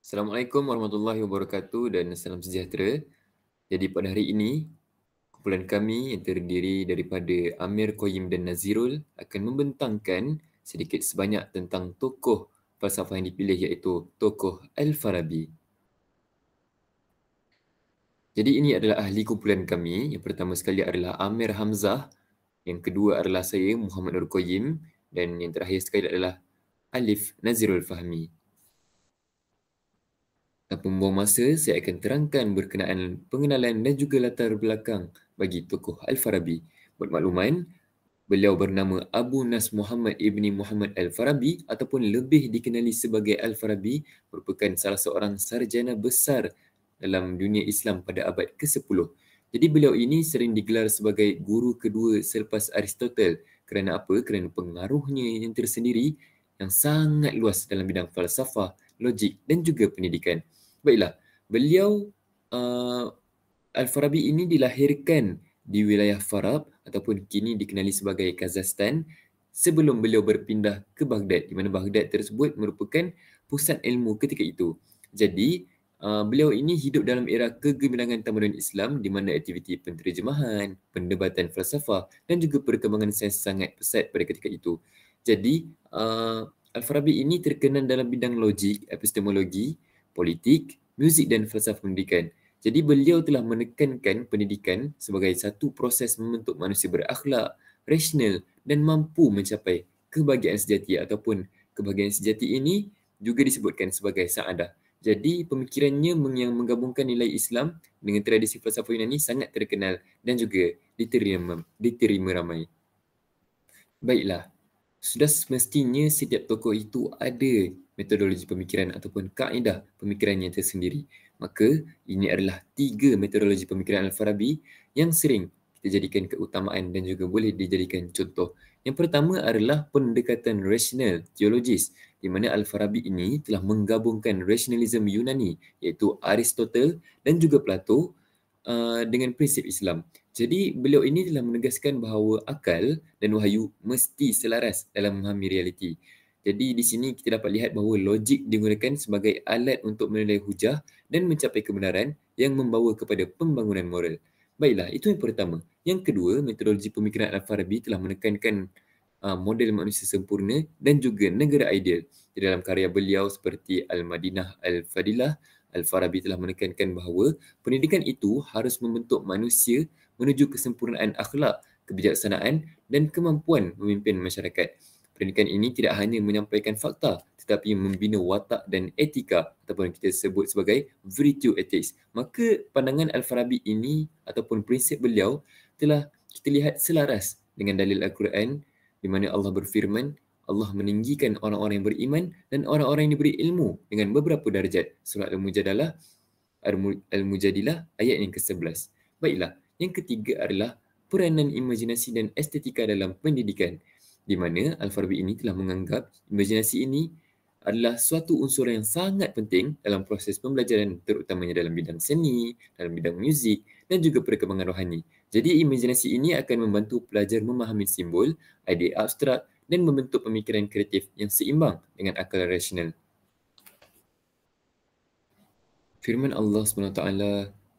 Assalamualaikum warahmatullahi wabarakatuh dan salam sejahtera. Jadi pada hari ini, kumpulan kami yang terdiri daripada Amir, Qayyim dan Nazirul akan membentangkan sedikit sebanyak tentang tokoh falsafah yang dipilih iaitu tokoh Al-Farabi. Jadi ini adalah ahli kumpulan kami. Yang pertama sekali adalah Amir Hamzah, yang kedua adalah saya Muhammad Nur Qayyim dan yang terakhir sekali adalah Alif Nazirul Fahmi. Tanpa membuang masa, saya akan terangkan berkenaan pengenalan dan juga latar belakang bagi tokoh Al-Farabi. Buat makluman, beliau bernama Abu Nas Muhammad ibni Muhammad Al-Farabi ataupun lebih dikenali sebagai Al-Farabi, merupakan salah seorang sarjana besar dalam dunia Islam pada abad ke-10. Jadi beliau ini sering digelar sebagai guru kedua selepas Aristotle. Kerana apa? Kerana pengaruhnya yang tersendiri yang sangat luas dalam bidang falsafah, logik dan juga pendidikan. Baiklah, beliau Al-Farabi ini dilahirkan di wilayah Farab ataupun kini dikenali sebagai Kazakhstan sebelum beliau berpindah ke Baghdad, di mana Baghdad tersebut merupakan pusat ilmu ketika itu. Jadi, beliau ini hidup dalam era kegemilangan tamadun Islam di mana aktiviti penterjemahan, pendebatan falsafah dan juga perkembangan sains sangat pesat pada ketika itu. Jadi, Al-Farabi ini terkenal dalam bidang logik, epistemologi, politik, muzik dan falsafah pendidikan. Jadi beliau telah menekankan pendidikan sebagai satu proses membentuk manusia berakhlak, rasional dan mampu mencapai kebahagiaan sejati ataupun kebahagiaan sejati ini juga disebutkan sebagai saadah. Jadi pemikirannya yang menggabungkan nilai Islam dengan tradisi falsafah Yunani sangat terkenal dan juga diterima ramai. Baiklah, sudah semestinya setiap tokoh itu ada metodologi pemikiran ataupun kaedah pemikiran yang tersendiri. Maka ini adalah 3 metodologi pemikiran Al-Farabi yang sering kita jadikan keutamaan dan juga boleh dijadikan contoh. Yang pertama adalah pendekatan rasional teologis, di mana Al-Farabi ini telah menggabungkan rasionalisme Yunani iaitu Aristotle dan juga Plato dengan prinsip Islam. Jadi beliau ini telah menegaskan bahawa akal dan wahyu mesti selaras dalam memahami realiti. Jadi di sini kita dapat lihat bahawa logik digunakan sebagai alat untuk menilai hujah dan mencapai kebenaran yang membawa kepada pembangunan moral. Baiklah, itu yang pertama. Yang kedua, metodologi pemikiran Al-Farabi telah menekankan model manusia sempurna dan juga negara ideal. Di dalam karya beliau seperti Al-Madinah Al-Fadilah, Al-Farabi telah menekankan bahawa pendidikan itu harus membentuk manusia menuju kesempurnaan akhlak, kebijaksanaan dan kemampuan memimpin masyarakat. Pendidikan ini tidak hanya menyampaikan fakta tetapi membina watak dan etika ataupun kita sebut sebagai virtue ethics. Maka pandangan Al-Farabi ini ataupun prinsip beliau telah kita lihat selaras dengan dalil Al-Quran di mana Allah berfirman, Allah meninggikan orang-orang yang beriman dan orang-orang yang diberi ilmu dengan beberapa darjat. Surah Al-Mujadilah ayat yang ke-11. Baiklah, yang ketiga adalah peranan imajinasi dan estetika dalam pendidikan, di mana Al-Farabi ini telah menganggap imajinasi ini adalah suatu unsur yang sangat penting dalam proses pembelajaran terutamanya dalam bidang seni, dalam bidang muzik dan juga perkembangan rohani. Jadi imajinasi ini akan membantu pelajar memahami simbol, idea abstrak dan membentuk pemikiran kreatif yang seimbang dengan akal rasional. Firman Allah SWT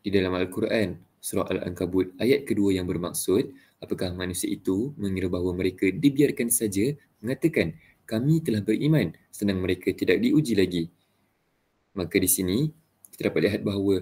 di dalam Al-Quran, surah Al-Ankabut ayat kedua yang bermaksud, apakah manusia itu mengira bahawa mereka dibiarkan saja mengatakan, kami telah beriman, sedang mereka tidak diuji lagi. Maka di sini, kita dapat lihat bahawa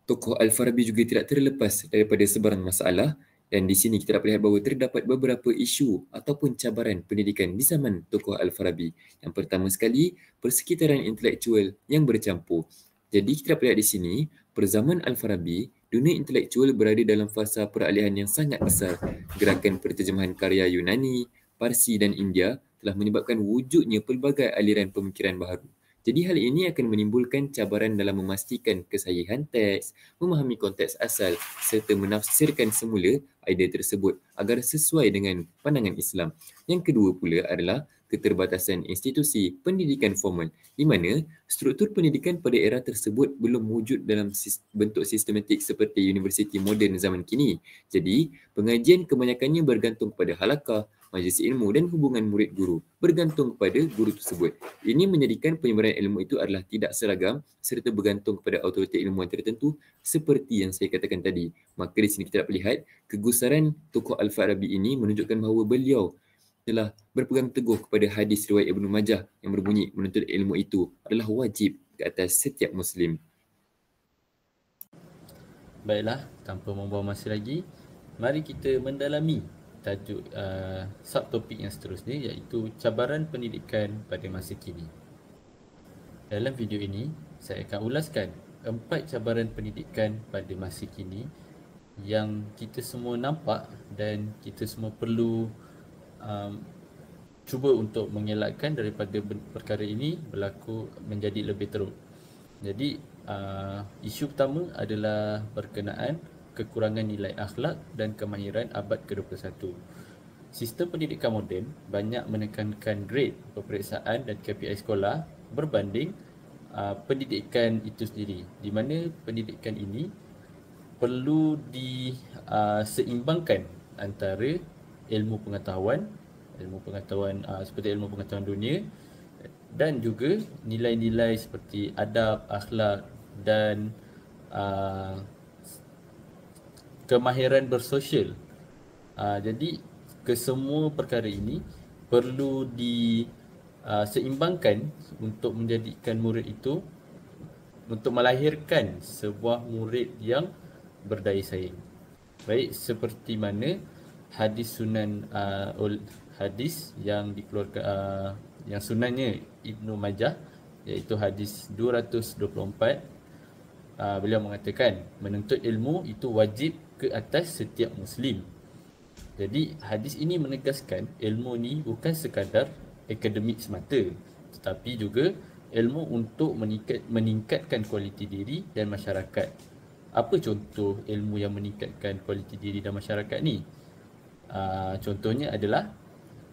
tokoh Al-Farabi juga tidak terlepas daripada sebarang masalah dan di sini kita dapat lihat bahawa terdapat beberapa isu ataupun cabaran pendidikan di zaman tokoh Al-Farabi. Yang pertama sekali, persekitaran intelektual yang bercampur. Jadi kita dapat lihat di sini, pada zaman Al-Farabi, dunia intelektual berada dalam fasa peralihan yang sangat besar. Gerakan penterjemahan karya Yunani, Parsi dan India telah menyebabkan wujudnya pelbagai aliran pemikiran baharu. Jadi hal ini akan menimbulkan cabaran dalam memastikan kesahihan teks, memahami konteks asal serta menafsirkan semula idea tersebut agar sesuai dengan pandangan Islam. Yang kedua pula adalah keterbatasan institusi pendidikan formal di mana struktur pendidikan pada era tersebut belum wujud dalam bentuk sistematik seperti universiti moden zaman kini. Jadi, pengajian kebanyakannya bergantung pada halakah, majlis ilmu dan hubungan murid-guru bergantung kepada guru tersebut. Ini menjadikan penyebaran ilmu itu adalah tidak seragam serta bergantung kepada autoriti ilmuwan tertentu seperti yang saya katakan tadi. Maka di sini kita dapat lihat kegusaran tokoh Al-Farabi ini menunjukkan bahawa beliau telah berpegang teguh kepada hadis riwayat Ibnu Majah yang berbunyi menuntut ilmu itu adalah wajib ke atas setiap Muslim. Baiklah, tanpa membuang masa lagi, mari kita mendalami tajuk subtopik yang seterusnya, iaitu cabaran pendidikan pada masa kini. Dalam video ini, saya akan ulaskan 4 cabaran pendidikan pada masa kini yang kita semua nampak dan kita semua perlu cuba untuk mengelakkan daripada perkara ini berlaku menjadi lebih teruk. Jadi isu pertama adalah berkenaan kekurangan nilai akhlak dan kemahiran abad ke-21. Sistem pendidikan moden banyak menekankan grade, peperiksaan dan KPI sekolah berbanding pendidikan itu sendiri, di mana pendidikan ini perlu diseimbangkan antara ilmu pengetahuan seperti ilmu pengetahuan dunia dan juga nilai-nilai seperti adab, akhlak dan kemahiran bersosial. Jadi kesemua perkara ini perlu diseimbangkan untuk menjadikan murid itu, untuk melahirkan sebuah murid yang berdaya saing. Baik, seperti mana hadis sunan hadis yang dikeluarkan yang sunannya Ibnu Majah, iaitu hadis 224, beliau mengatakan menuntut ilmu itu wajib ke atas setiap Muslim. Jadi hadis ini menegaskan ilmu ni bukan sekadar akademik semata, tetapi juga ilmu untuk meningkatkan kualiti diri dan masyarakat. Apa contoh ilmu yang meningkatkan kualiti diri dan masyarakat ni? Contohnya adalah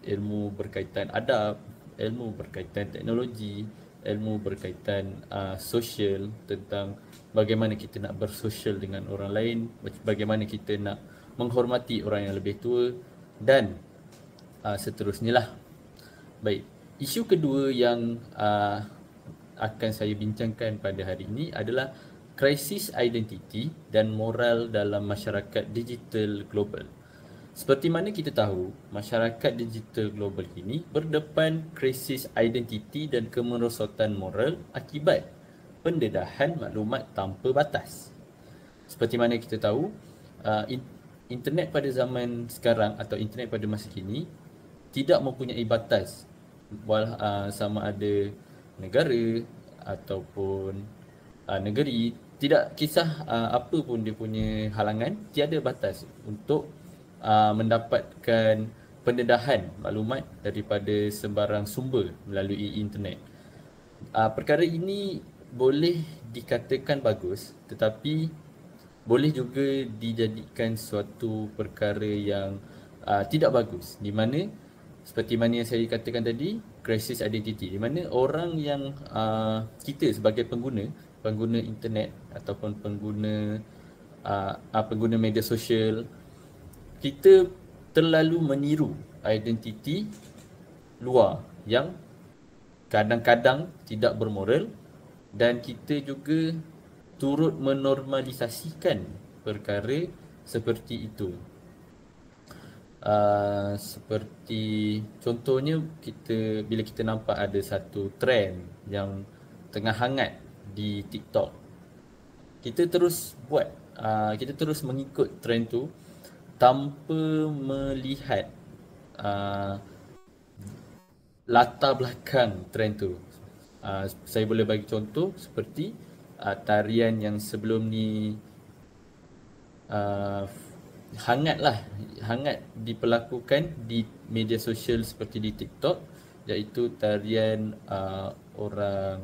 ilmu berkaitan adab, ilmu berkaitan teknologi, ilmu berkaitan sosial, tentang bagaimana kita nak bersosial dengan orang lain, bagaimana kita nak menghormati orang yang lebih tua dan seterusnya lah. Baik, isu kedua yang akan saya bincangkan pada hari ini adalah krisis identiti dan moral dalam masyarakat digital global. Seperti mana kita tahu, masyarakat digital global ini berdepan krisis identiti dan kemerosotan moral akibat pendedahan maklumat tanpa batas. Seperti mana kita tahu, internet pada zaman sekarang atau internet pada masa kini tidak mempunyai batas, sama ada negara ataupun negeri, tidak kisah apa pun dia punya halangan, tiada batas untuk mendapatkan pendedahan maklumat daripada sembarang sumber melalui internet. Perkara ini boleh dikatakan bagus, tetapi boleh juga dijadikan suatu perkara yang tidak bagus, di mana seperti mana yang saya katakan tadi, krisis identiti, di mana orang yang kita sebagai pengguna internet ataupun pengguna media sosial, kita terlalu meniru identiti luar yang kadang-kadang tidak bermoral, dan kita juga turut menormalisasikan perkara seperti itu. Seperti contohnya, bila kita nampak ada satu trend yang tengah hangat di TikTok, kita terus mengikut trend tu tanpa melihat latar belakang trend tu. Saya boleh bagi contoh seperti tarian yang sebelum ni hangat diperlakukan di media sosial seperti di TikTok, iaitu tarian orang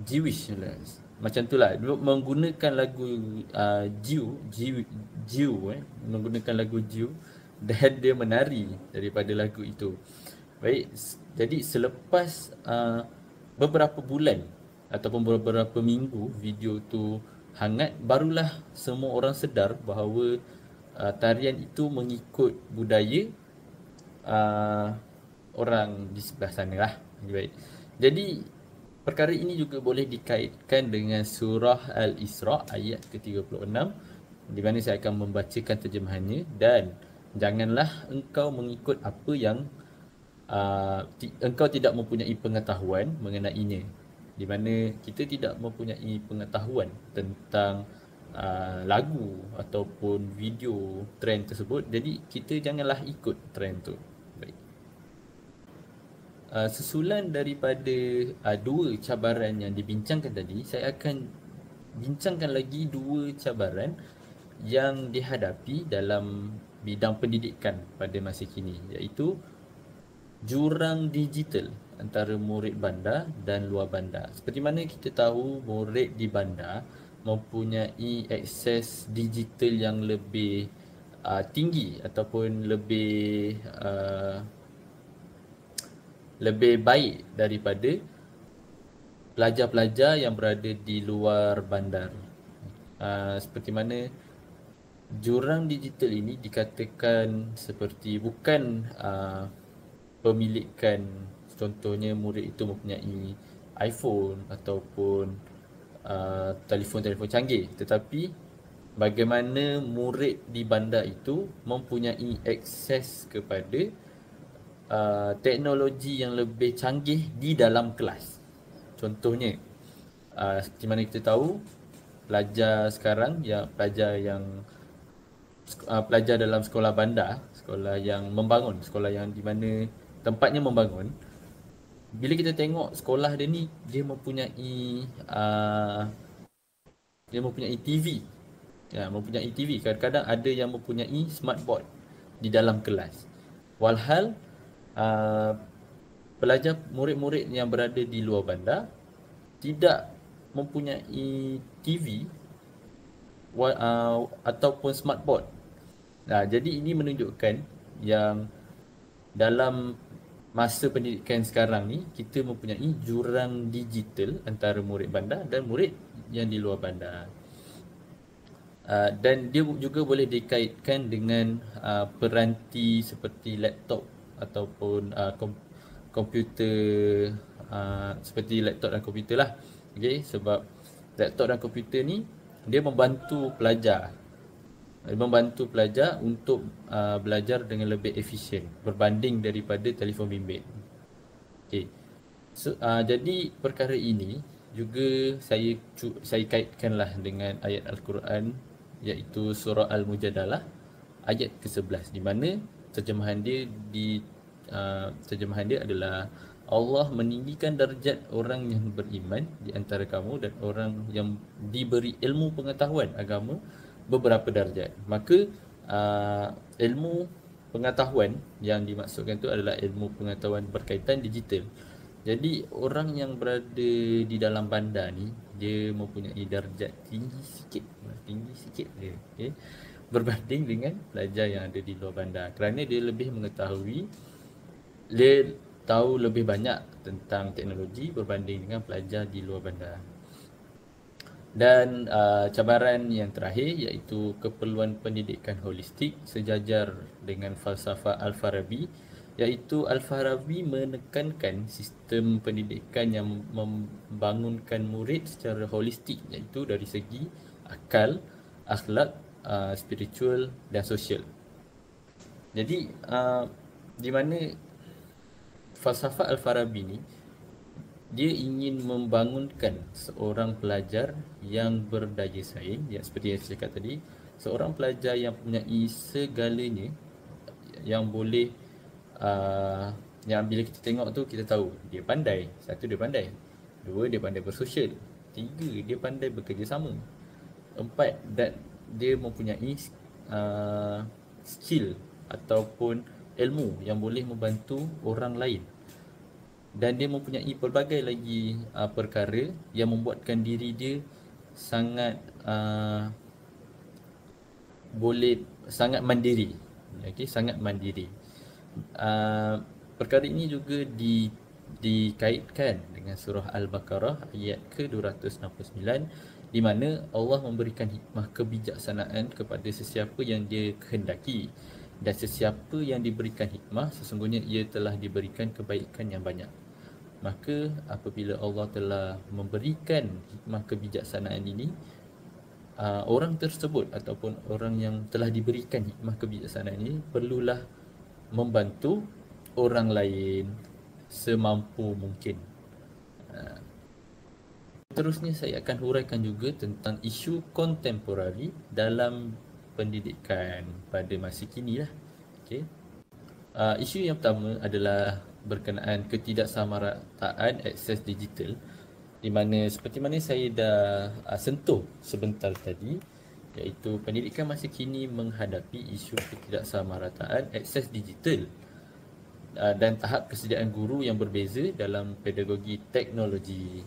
Jewish lah. Macam tu lah, menggunakan lagu menggunakan lagu Jew, dan dia menari daripada lagu itu. Baik, jadi selepas beberapa bulan ataupun beberapa minggu video tu hangat, barulah semua orang sedar bahawa tarian itu mengikut budaya orang di sebelah sana lah. Baik. Jadi perkara ini juga boleh dikaitkan dengan surah Al-Isra ayat ke-36 di mana saya akan membacakan terjemahannya. Dan janganlah engkau mengikut apa yang engkau tidak mempunyai pengetahuan mengenainya, di mana kita tidak mempunyai pengetahuan tentang lagu ataupun video trend tersebut. Jadi kita janganlah ikut trend tu. Baik. Susulan daripada dua cabaran yang dibincangkan tadi, saya akan bincangkan lagi dua cabaran yang dihadapi dalam bidang pendidikan pada masa kini, iaitu jurang digital antara murid bandar dan luar bandar. Seperti mana kita tahu, murid di bandar mempunyai akses digital yang lebih tinggi ataupun lebih baik daripada pelajar-pelajar yang berada di luar bandar. Seperti mana jurang digital ini dikatakan seperti bukan pemilikan, contohnya murid itu mempunyai iPhone ataupun telefon-telefon canggih, tetapi bagaimana murid di bandar itu mempunyai akses kepada teknologi yang lebih canggih di dalam kelas. Contohnya, seperti mana kita tahu, pelajar sekarang, pelajar dalam sekolah bandar, sekolah yang membangun, sekolah yang di mana tempatnya membangun, bila kita tengok sekolah dia ni, dia mempunyai TV. Mempunyai TV. Kadang-kadang ada yang mempunyai smartboard di dalam kelas. Walhal pelajar, murid-murid yang berada di luar bandar tidak mempunyai TV ataupun smartboard. Jadi ini menunjukkan yang dalam masa pendidikan sekarang ni, kita mempunyai jurang digital antara murid bandar dan murid yang di luar bandar. Dan dia juga boleh dikaitkan dengan peranti seperti laptop ataupun komputer, seperti laptop dan komputer lah. Okay? Sebab laptop dan komputer ni dia membantu pelajar untuk belajar dengan lebih efisien berbanding daripada telefon bimbit. Okay. Jadi perkara ini juga saya kaitkanlah dengan ayat Al-Quran, iaitu surah Al-Mujadalah ayat ke-11, di mana terjemahan dia adalah Allah meninggikan darjat orang yang beriman di antara kamu dan orang yang diberi ilmu pengetahuan agama beberapa darjat. Maka ilmu pengetahuan yang dimaksudkan tu adalah ilmu pengetahuan berkaitan digital. Jadi orang yang berada di dalam bandar ni, dia mempunyai darjat tinggi sikit dia, okay? Berbanding dengan pelajar yang ada di luar bandar, kerana dia lebih mengetahui, dia tahu lebih banyak tentang teknologi berbanding dengan pelajar di luar bandar. Dan cabaran yang terakhir, iaitu keperluan pendidikan holistik sejajar dengan falsafah Al-Farabi, iaitu Al-Farabi menekankan sistem pendidikan yang membangunkan murid secara holistik, iaitu dari segi akal, akhlak, spiritual dan sosial. Jadi di mana falsafah Al-Farabi ni, dia ingin membangunkan seorang pelajar yang berdaya saing, seperti yang saya cakap tadi, seorang pelajar yang mempunyai segalanya, yang boleh yang bila kita tengok tu, kita tahu dia pandai. Satu, dia pandai. Dua, dia pandai bersosial. Tiga, dia pandai bekerjasama. Empat, dia mempunyai skill ataupun ilmu yang boleh membantu orang lain. Dan dia mempunyai pelbagai lagi perkara yang membuatkan diri dia sangat sangat mandiri. Okay, sangat mandiri. Perkara ini juga dikaitkan dengan surah Al-Baqarah ayat ke-269, di mana Allah memberikan hikmah kebijaksanaan kepada sesiapa yang dia kehendaki. Dan sesiapa yang diberikan hikmah, sesungguhnya ia telah diberikan kebaikan yang banyak. Maka apabila Allah telah memberikan hikmah kebijaksanaan ini, orang tersebut ataupun orang yang telah diberikan hikmah kebijaksanaan ini perlulah membantu orang lain semampu mungkin. Terusnya saya akan huraikan juga tentang isu kontemporari dalam pendidikan pada masa kini lah. Okay. Isu yang pertama adalah berkenaan ketidaksamarataan akses digital, di mana seperti mana saya dah sentuh sebentar tadi, iaitu pendidikan masa kini menghadapi isu ketidaksamarataan akses digital dan tahap kesediaan guru yang berbeza dalam pedagogi teknologi.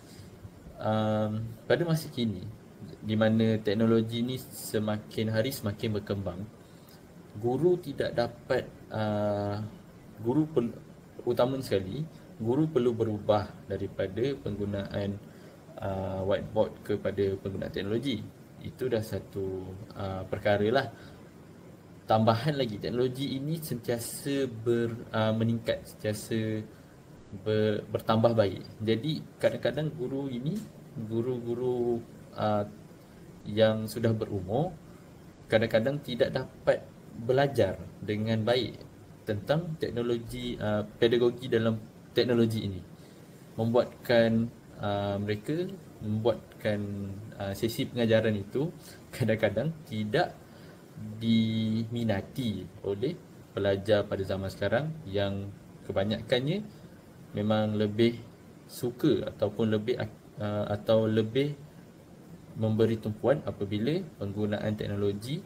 Pada masa kini, di mana teknologi ni semakin hari semakin berkembang, guru tidak dapat utama sekali, guru perlu berubah daripada penggunaan whiteboard kepada penggunaan teknologi. Itu dah satu perkara lah. Tambahan lagi, teknologi ini sentiasa meningkat, sentiasa bertambah baik. Jadi kadang-kadang guru-guru yang sudah berumur kadang-kadang tidak dapat belajar dengan baik tentang teknologi, pedagogi dalam teknologi ini, membuatkan mereka membuatkan sesi pengajaran itu kadang-kadang tidak diminati oleh pelajar pada zaman sekarang, yang kebanyakannya memang lebih suka ataupun lebih memberi tumpuan apabila penggunaan teknologi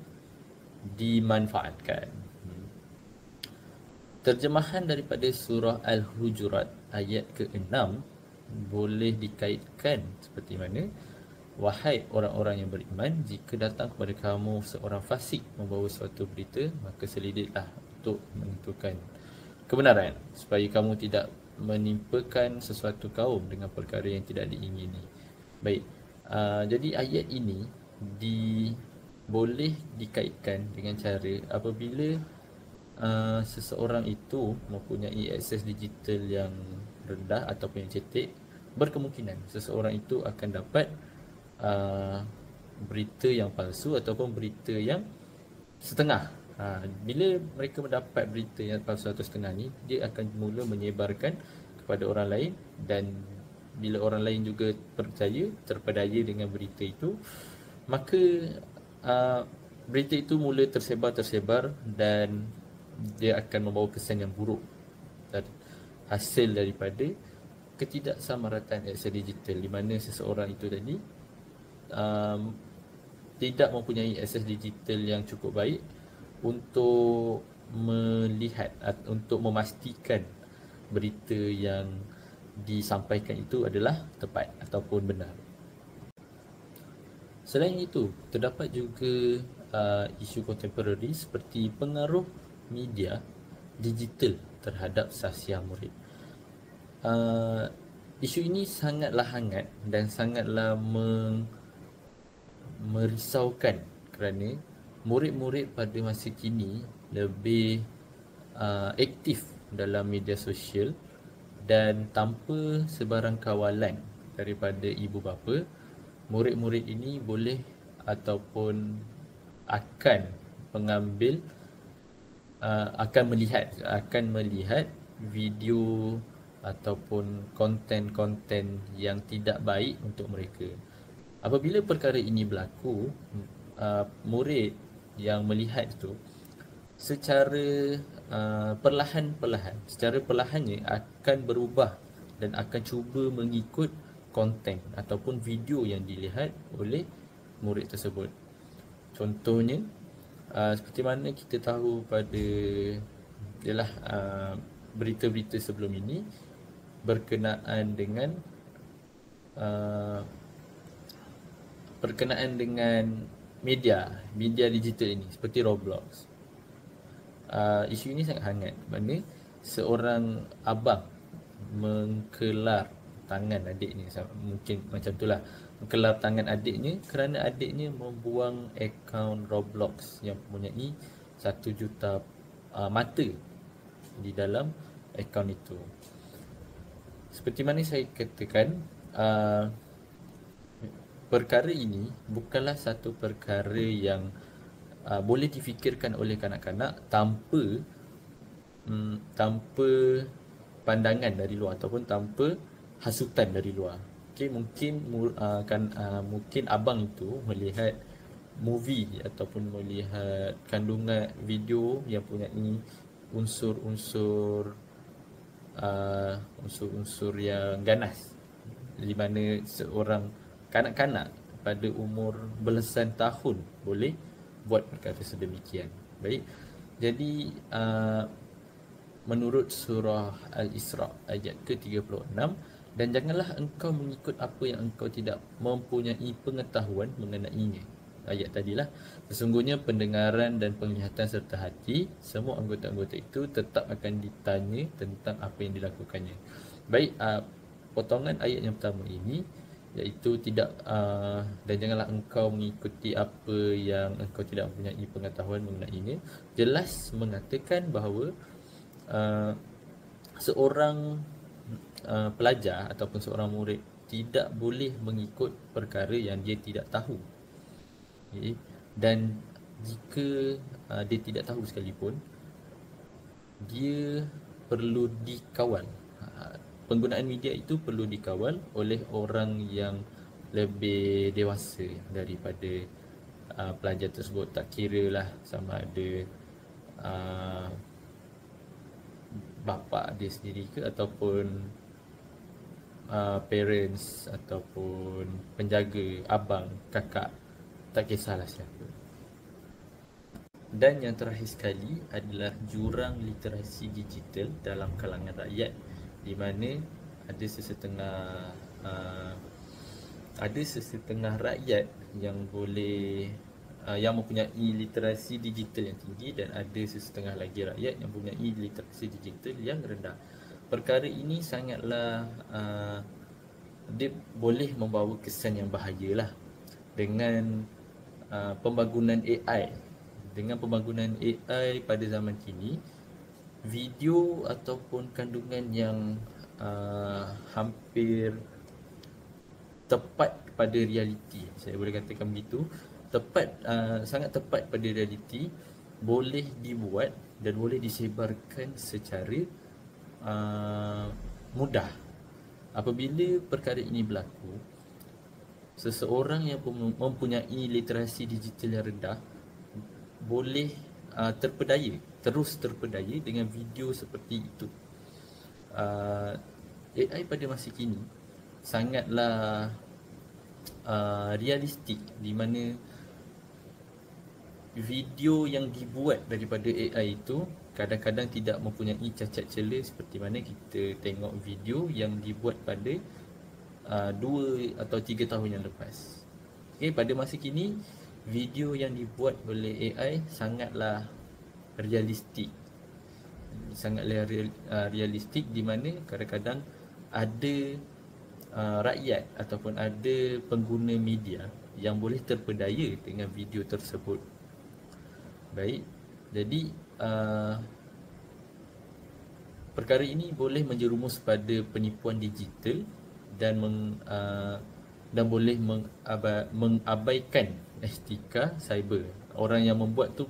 dimanfaatkan. Terjemahan daripada surah Al-Hujurat ayat ke-6 boleh dikaitkan seperti mana: wahai orang-orang yang beriman, jika datang kepada kamu seorang fasik membawa suatu berita, maka selidiklah untuk menentukan kebenaran, supaya kamu tidak menimpakan sesuatu kaum dengan perkara yang tidak diingini. Baik, jadi ayat ini boleh dikaitkan dengan cara apabila seseorang itu mempunyai akses digital yang rendah ataupun yang cetek, berkemungkinan seseorang itu akan dapat berita yang palsu ataupun berita yang setengah. Bila mereka mendapat berita yang palsu atau setengah ni, dia akan mula menyebarkan kepada orang lain, dan bila orang lain juga terpedaya dengan berita itu, maka berita itu mula tersebar dan dia akan membawa kesan yang buruk, hasil daripada ketidaksamaratan akses digital, di mana seseorang itu tadi tidak mempunyai akses digital yang cukup baik untuk melihat, untuk memastikan berita yang disampaikan itu adalah tepat ataupun benar. Selain itu, terdapat juga isu kontemporari seperti pengaruh media digital terhadap sahsiah murid. Isu ini sangatlah hangat dan sangatlah merisaukan, kerana murid-murid pada masa kini lebih aktif dalam media sosial, dan tanpa sebarang kawalan daripada ibu bapa, murid-murid ini boleh ataupun akan melihat video ataupun konten-konten yang tidak baik untuk mereka. Apabila perkara ini berlaku, murid yang melihat itu secara perlahannya akan berubah dan akan cuba mengikut konten ataupun video yang dilihat oleh murid tersebut. Contohnya, seperti mana kita tahu pada berita-berita sebelum ini berkenaan dengan media digital ini, seperti Roblox. Isu ini sangat hangat, mana seorang abang mengkelar tangan adiknya, mungkin macam itulah, mengkelar tangan adiknya kerana adiknya membuang akaun Roblox yang mempunyai 1 juta mata di dalam akaun itu. Seperti mana saya katakan, perkara ini bukanlah satu perkara yang boleh difikirkan oleh kanak-kanak tanpa pandangan dari luar ataupun tanpa hasutan dari luar. Okey, mungkin abang itu melihat movie ataupun melihat kandungan video yang mempunyai unsur-unsur unsur-unsur yang ganas, di mana seorang kanak-kanak pada umur belasan tahun boleh buat perkara sedemikian. Baik. Jadi menurut surah Al-Isra ayat ke-36, dan janganlah engkau mengikut apa yang engkau tidak mempunyai pengetahuan mengenainya. Ayat tadilah, sesungguhnya pendengaran dan penglihatan serta hati, semua anggota-anggota itu tetap akan ditanya tentang apa yang dilakukannya. Baik, potongan ayat yang pertama ini iaitu tidak dan janganlah engkau mengikuti apa yang engkau tidak mempunyai pengetahuan mengenainya, jelas mengatakan bahawa seorang pelajar ataupun seorang murid tidak boleh mengikut perkara yang dia tidak tahu. Okay. Dan jika dia tidak tahu sekalipun, dia perlu dikawal. Penggunaan media itu perlu dikawal oleh orang yang lebih dewasa daripada pelajar tersebut. Tak kira lah sama ada bapa dia sendiri ke ataupun parents ataupun penjaga, abang, kakak, tak kisahlah siapa. Dan yang terakhir sekali adalah jurang literasi digital dalam kalangan rakyat, di mana ada sesetengah rakyat yang boleh yang mempunyai literasi digital yang tinggi, dan ada sesetengah lagi rakyat yang mempunyai literasi digital yang rendah. Perkara ini sangatlah dia boleh membawa kesan yang bahayalah dengan pembangunan AI. Dengan pembangunan AI pada zaman kini, video ataupun kandungan yang hampir tepat pada realiti, saya boleh katakan begitu, sangat tepat pada realiti, boleh dibuat dan boleh disebarkan secara mudah. Apabila perkara ini berlaku, seseorang yang mempunyai literasi digital yang rendah boleh terus terpedaya dengan video seperti itu. AI pada masa kini sangatlah realistik, di mana video yang dibuat daripada AI itu kadang-kadang tidak mempunyai cacat celah seperti mana kita tengok video yang dibuat pada 2 atau 3 tahun yang lepas. Okay, pada masa kini video yang dibuat oleh AI sangatlah realistik. Realistik di mana kadang-kadang ada rakyat ataupun ada pengguna media yang boleh terpedaya dengan video tersebut. Baik, jadi perkara ini boleh menjerumus pada penipuan digital dan boleh mengabaikan etika cyber. Orang yang membuat tu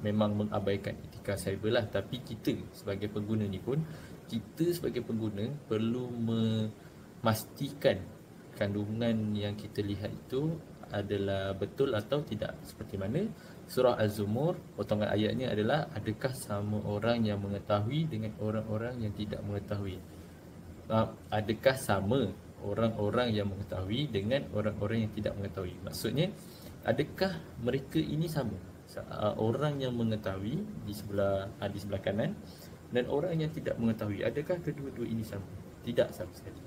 memang mengabaikan etika cyber lah. Tapi kita sebagai pengguna ni pun, kita sebagai pengguna perlu memastikan kandungan yang kita lihat itu adalah betul atau tidak. Seperti mana surah Az-Zumur, potongan ayatnya adalah, adakah sama orang yang mengetahui dengan orang-orang yang tidak mengetahui? Adakah sama orang-orang yang mengetahui dengan orang-orang yang tidak mengetahui? Maksudnya, adakah mereka ini sama? Orang yang mengetahui di sebelah kanan dan orang yang tidak mengetahui, adakah kedua-dua ini sama? Tidak sama sekali.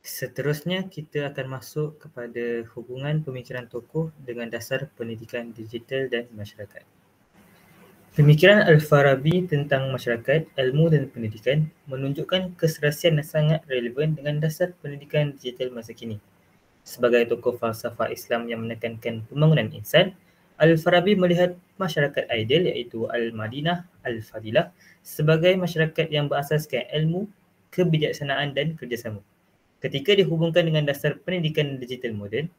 Seterusnya, kita akan masuk kepada hubungan pemikiran tokoh dengan dasar pendidikan digital dan masyarakat. Pemikiran Al-Farabi tentang masyarakat, ilmu dan pendidikan menunjukkan keserasian yang sangat relevan dengan dasar pendidikan digital masa kini. Sebagai tokoh falsafah Islam yang menekankan pembangunan insan, Al-Farabi melihat masyarakat ideal iaitu Al-Madinah Al-Fadilah sebagai masyarakat yang berasaskan ilmu, kebijaksanaan dan kerjasama. Ketika dihubungkan dengan dasar pendidikan digital moden,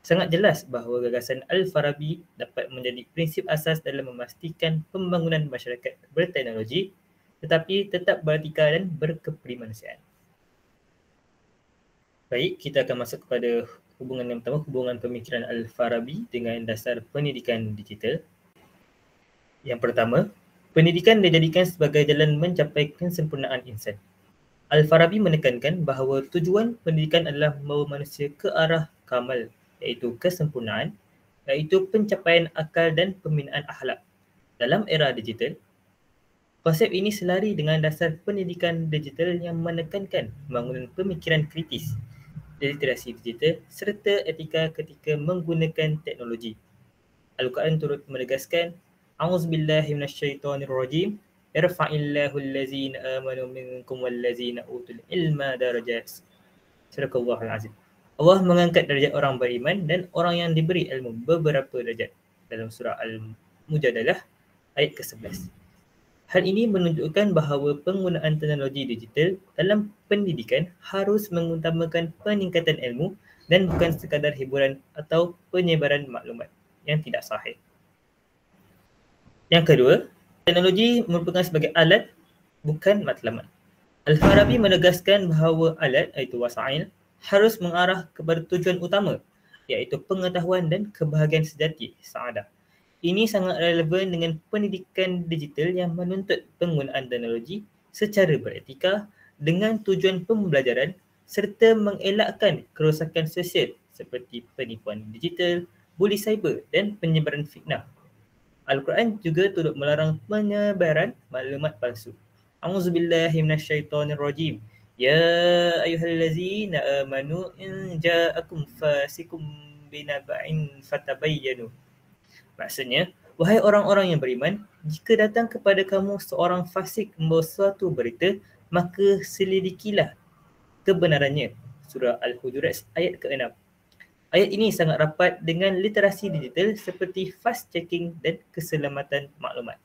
sangat jelas bahawa gagasan Al-Farabi dapat menjadi prinsip asas dalam memastikan pembangunan masyarakat berteknologi tetapi tetap beretika dan berkeprimanusiaan. Baik, kita akan masuk kepada hubungan yang pertama, hubungan pemikiran Al-Farabi dengan dasar pendidikan digital. Yang pertama, pendidikan dijadikan sebagai jalan mencapai kesempurnaan insan. Al-Farabi menekankan bahawa tujuan pendidikan adalah membawa manusia ke arah kamal, iaitu kesempurnaan, iaitu pencapaian akal dan pembinaan akhlak. Dalam era digital, konsep ini selari dengan dasar pendidikan digital yang menekankan pembangunan pemikiran kritis, literasi digital serta etika ketika menggunakan teknologi. Al-Quran turut menegaskan, A'udzubillahi minasyaitonirrajim, Irfa'illahu allazina amanu minkum wallazina utul ilma darajat. Sadaqallahul azim. Allah mengangkat darjat orang beriman dan orang yang diberi ilmu beberapa darjat. Dalam surah Al-Mujadalah ayat ke-11. Hal ini menunjukkan bahawa penggunaan teknologi digital dalam pendidikan harus mengutamakan peningkatan ilmu dan bukan sekadar hiburan atau penyebaran maklumat yang tidak sahih. Yang kedua, teknologi merupakan sebagai alat, bukan matlamat. Al-Farabi menegaskan bahawa alat, iaitu wasail, harus mengarah kepada tujuan utama, iaitu pengetahuan dan kebahagiaan sejati, sa'adah. Ini sangat relevan dengan pendidikan digital yang menuntut penggunaan teknologi secara beretika dengan tujuan pembelajaran serta mengelakkan kerosakan sosial seperti penipuan digital, buli cyber dan penyebaran fitnah. Al-Quran juga turut melarang penyebaran maklumat palsu. A'udzubillahi minasyaitonirrajim. Ya ayyuhallazina amanu in ja'akum fasikum binaba'in fatabayyanu. Maksudnya, wahai orang-orang yang beriman, jika datang kepada kamu seorang fasik membawa suatu berita, maka selidikilah kebenarannya. Surah Al-Hujurat ayat ke-6. Ayat ini sangat rapat dengan literasi digital seperti fast checking dan keselamatan maklumat.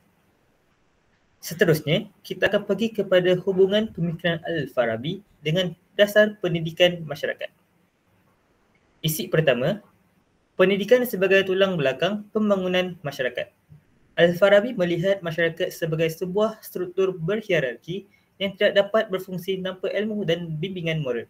Seterusnya, kita akan pergi kepada hubungan pemikiran Al-Farabi dengan dasar pendidikan masyarakat. Isi pertama, pendidikan sebagai tulang belakang pembangunan masyarakat. Al-Farabi melihat masyarakat sebagai sebuah struktur berhierarki yang tidak dapat berfungsi tanpa ilmu dan bimbingan moral.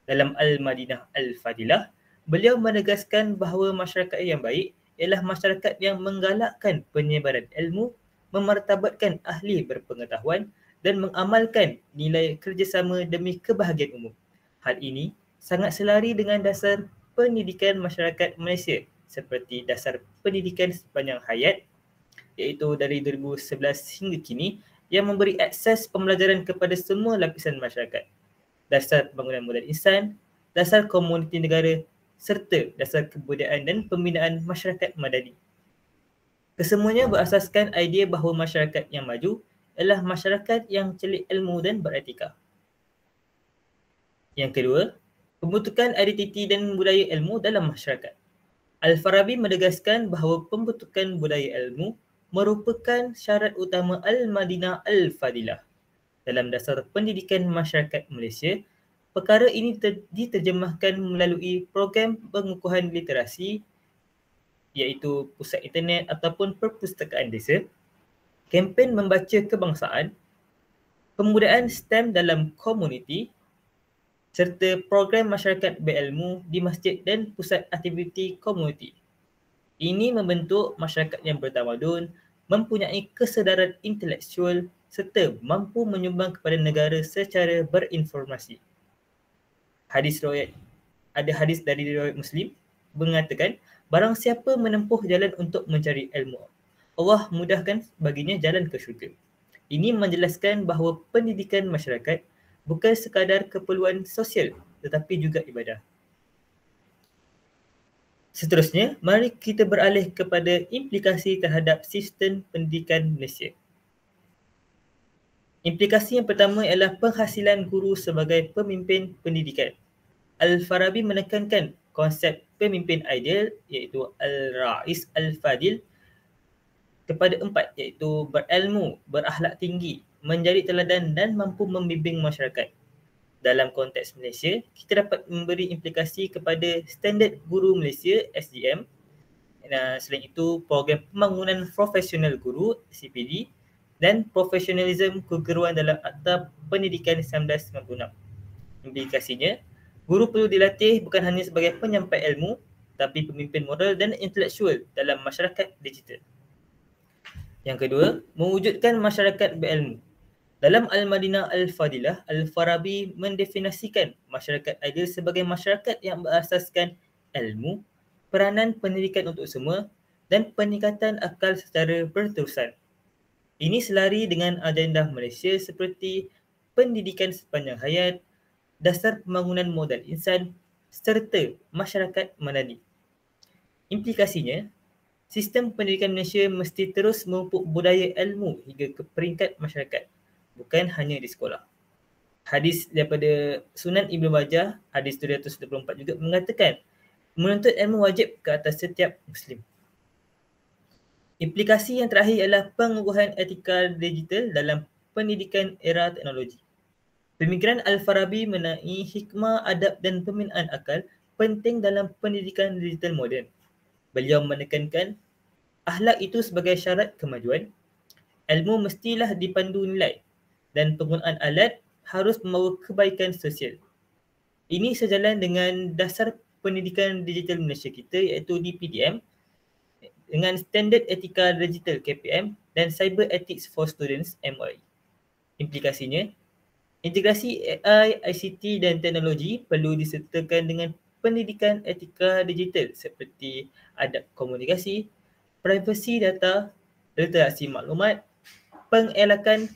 Dalam Al-Madinah Al-Fadilah, beliau menegaskan bahawa masyarakat yang baik ialah masyarakat yang menggalakkan penyebaran ilmu, memartabatkan ahli berpengetahuan dan mengamalkan nilai kerjasama demi kebahagiaan umum. Hal ini sangat selari dengan dasar pendidikan masyarakat Malaysia seperti dasar pendidikan sepanjang hayat iaitu dari 2011 hingga kini yang memberi akses pembelajaran kepada semua lapisan masyarakat. Dasar pembangunan moden insan, dasar komuniti negara serta dasar kebudayaan dan pembinaan masyarakat madani. Kesemuanya berasaskan idea bahawa masyarakat yang maju adalah masyarakat yang celik ilmu dan beretika. Yang kedua, pembentukan identiti dan budaya ilmu dalam masyarakat. Al-Farabi menegaskan bahawa pembentukan budaya ilmu merupakan syarat utama Al-Madinah Al-Fadilah. Dalam dasar pendidikan masyarakat Malaysia, perkara ini diterjemahkan melalui program pengukuhan literasi iaitu pusat internet ataupun perpustakaan desa, kempen membaca kebangsaan, pembudayaan STEM dalam komuniti, serta program masyarakat berilmu di masjid dan pusat aktiviti komuniti. Ini membentuk masyarakat yang bertamadun, mempunyai kesedaran intelektual serta mampu menyumbang kepada negara secara berinformasi. Ada hadis dari riwayat Muslim mengatakan, barang siapa menempuh jalan untuk mencari ilmu, Allah mudahkan baginya jalan ke syurga. Ini menjelaskan bahawa pendidikan masyarakat bukan sekadar keperluan sosial tetapi juga ibadah. Seterusnya, mari kita beralih kepada implikasi terhadap sistem pendidikan Malaysia. Implikasi yang pertama ialah penghasilan guru sebagai pemimpin pendidikan. Al-Farabi menekankan konsep pemimpin ideal iaitu Al-Rais Al-Fadil kepada 4 iaitu berilmu, berakhlak tinggi, menjadi teladan dan mampu membimbing masyarakat. Dalam konteks Malaysia, kita dapat memberi implikasi kepada Standard Guru Malaysia SGM. Selain itu, program pembangunan profesional guru CPD dan profesionalism keguruan dalam Akta Pendidikan 1996. Implikasinya, guru perlu dilatih bukan hanya sebagai penyampai ilmu, tapi pemimpin moral dan intelektual dalam masyarakat digital. Yang kedua, mewujudkan masyarakat berilmu. Dalam Al-Madinah Al-Fadilah, Al-Farabi mendefinisikan masyarakat ideal sebagai masyarakat yang berasaskan ilmu, peranan pendidikan untuk semua dan peningkatan akal secara berterusan. Ini selari dengan agenda Malaysia seperti pendidikan sepanjang hayat, dasar pembangunan modal insan serta masyarakat madani. Implikasinya, sistem pendidikan Malaysia mesti terus memupuk budaya ilmu hingga ke peringkat masyarakat, bukan hanya di sekolah. Hadis daripada Sunan Ibn Majah, hadis 224 juga mengatakan, menuntut ilmu wajib ke atas setiap Muslim. Implikasi yang terakhir ialah pengukuhan etika digital dalam pendidikan era teknologi. Pemikiran Al-Farabi mengenai hikmah, adab dan pembinaan akal penting dalam pendidikan digital moden. Beliau menekankan akhlak itu sebagai syarat kemajuan, ilmu mestilah dipandu nilai dan penggunaan alat harus membawa kebaikan sosial. Ini sejalan dengan dasar pendidikan digital Malaysia kita iaitu DPDM dengan standard etika digital KPM dan cyber ethics for students MOE. Implikasinya, integrasi AI, ICT dan teknologi perlu disertakan dengan pendidikan etika digital seperti adab komunikasi, privasi data, literasi maklumat, pengelakan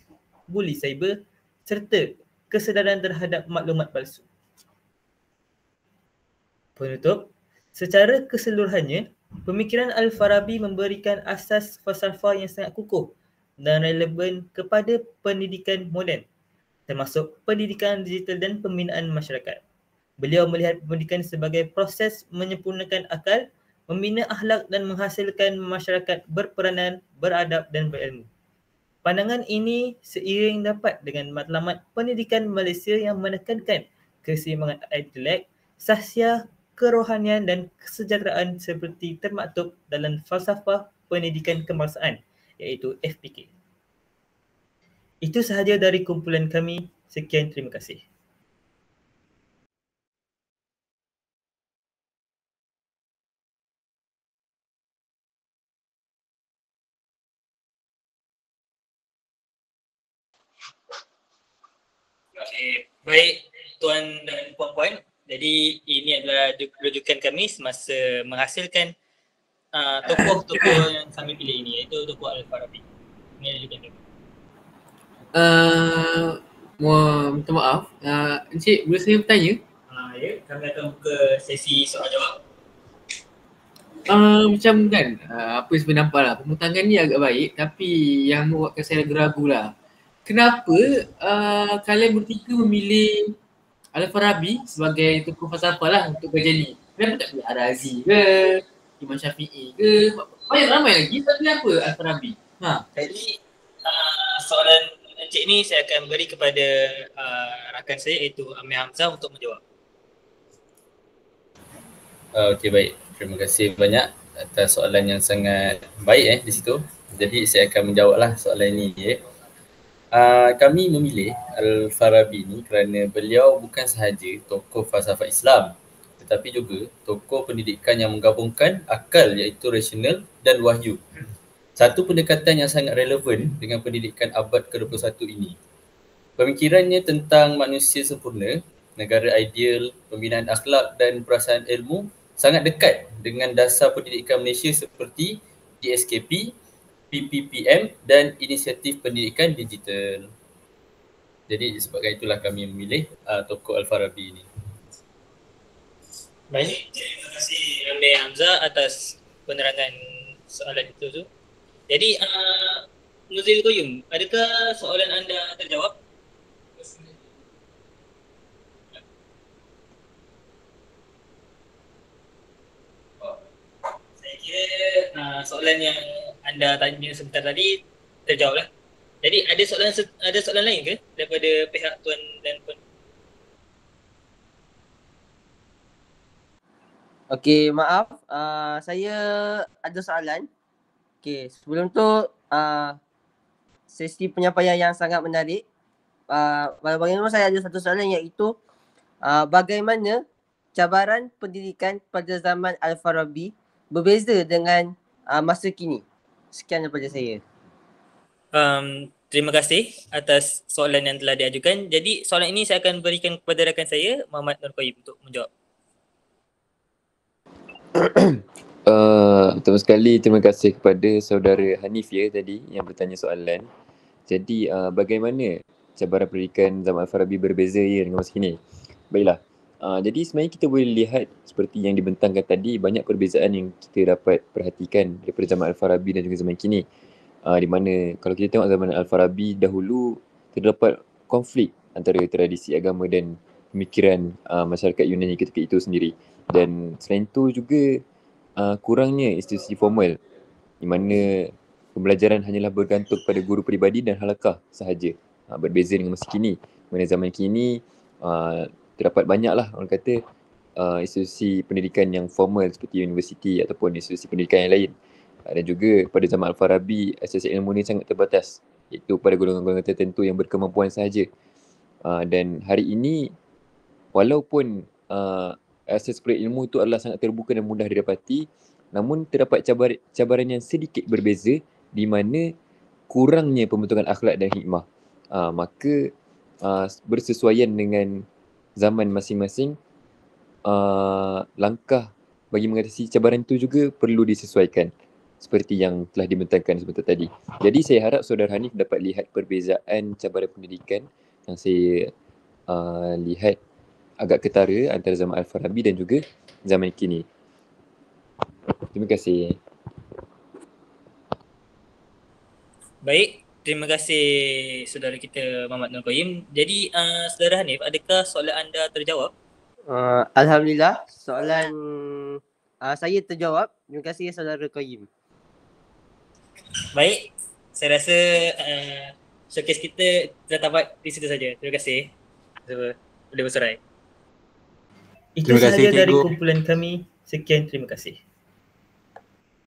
buli cyber serta kesedaran terhadap maklumat palsu. Penutup, secara keseluruhannya, pemikiran Al-Farabi memberikan asas falsafah yang sangat kukuh dan relevan kepada pendidikan moden, termasuk pendidikan digital dan pembinaan masyarakat. Beliau melihat pendidikan sebagai proses menyempurnakan akal, membina akhlak dan menghasilkan masyarakat berperanan, beradab dan berilmu. Pandangan ini seiring dapat dengan matlamat pendidikan Malaysia yang menekankan keseimbangan intelek, sahsiah, kerohanian dan kesejahteraan seperti termaktub dalam falsafah pendidikan kebangsaan iaitu FPK. Itu sahaja dari kumpulan kami. Sekian, terima kasih. Okay, baik tuan dan puan-puan. Jadi ini adalah rujukan kami semasa menghasilkan tokoh-tokoh yang kami pilih ini iaitu tokoh Al-Farabi. Ini rujukan kami. Minta maaf, Encik boleh saya bertanya? Ya, kami akan buka sesi soal jawab. Macam kan, apa yang saya nampak lah, pemutangan ni agak baik tapi yang membuatkan saya ragu lah. Kenapa kalian bertiga memilih Al-Farabi sebagai tokoh falsafah lah untuk kajian ni? Kenapa tak pilih Ar-Razi ke, Imam Syafi'i ke? Banyak ramai lagi, tapi apa Al-Farabi? Jadi soalan Encik ni saya akan beri kepada rakan saya iaitu Amir Hamzah untuk menjawab. Okey, baik. Terima kasih banyak atas soalan yang sangat baik di situ. Jadi saya akan menjawablah soalan ini. Kami memilih Al-Farabi ni kerana beliau bukan sahaja tokoh falsafah Islam tetapi juga tokoh pendidikan yang menggabungkan akal iaitu rasional dan wahyu. Satu pendekatan yang sangat relevan dengan pendidikan abad ke-21 ini. Pemikirannya tentang manusia sempurna, negara ideal, pembinaan akhlak dan perasaan ilmu sangat dekat dengan dasar pendidikan Malaysia seperti DSKP, PPPM dan inisiatif pendidikan digital. Jadi disebabkan itulah kami memilih tokoh Al-Farabi ini. Baik, terima kasih Amir Hamzah atas penerangan soalan itu tu. Jadi Nuzil Qayyum, adakah soalan anda terjawab? soalan yang anda tanya sebentar tadi terjawab lah. Jadi ada soalan lain ke daripada pihak tuan dan puan? Okey, maaf. Saya ada soalan. Okey, sebelum tu sesi penyampaian yang sangat menarik. Bagaimana saya ada satu soalan iaitu bagaimana cabaran pendidikan pada zaman Al-Farabi berbeza dengan masa kini? Sekian daripada saya. Terima kasih atas soalan yang telah diajukan. Jadi soalan ini saya akan berikan kepada rakan saya, Muhammad Nur Qayyim, untuk menjawab. Pertama sekali terima kasih kepada saudara Hanif ya tadi yang bertanya soalan. Jadi bagaimana cabaran pendidikan zaman Al-Farabi berbeza ya dengan masa kini? Baiklah. Jadi sebenarnya kita boleh lihat seperti yang dibentangkan tadi, banyak perbezaan yang kita dapat perhatikan daripada zaman Al-Farabi dan juga zaman kini. Di mana kalau kita tengok zaman Al-Farabi dahulu terdapat konflik antara tradisi agama dan pemikiran masyarakat Yunani ketika itu sendiri. Dan selain itu juga kurangnya institusi formal di mana pembelajaran hanyalah bergantung pada guru peribadi dan halakah sahaja. Berbeza dengan masa kini, mana zaman kini terdapat banyaklah orang kata institusi pendidikan yang formal seperti universiti ataupun institusi pendidikan yang lain. Dan juga pada zaman Al-Farabi, akses ilmu ni sangat terbatas, iaitu pada golongan-golongan tertentu yang berkemampuan sahaja. Dan hari ini, walaupun akses kepada ilmu itu adalah sangat terbuka dan mudah didapati, namun terdapat cabaran yang sedikit berbeza di mana kurangnya pembentukan akhlak dan hikmah. Maka bersesuaian dengan zaman masing-masing, langkah bagi mengatasi cabaran itu juga perlu disesuaikan seperti yang telah dibentangkan sebentar tadi. Jadi saya harap saudara Hanif dapat lihat perbezaan cabaran pendidikan yang saya lihat agak ketara antara zaman Al-Farabi dan juga zaman kini. Terima kasih. Baik, terima kasih saudara kita Muhammad Nur Qayyim. Jadi saudara Hanif, adakah soalan anda terjawab? Alhamdulillah, soalan saya terjawab. Terima kasih saudara Qayyim. Baik, saya rasa showcase kita telah tamat di situ saja. Terima kasih. Boleh bersorai. Itu sahaja dari kumpulan kami. Sekian, terima kasih.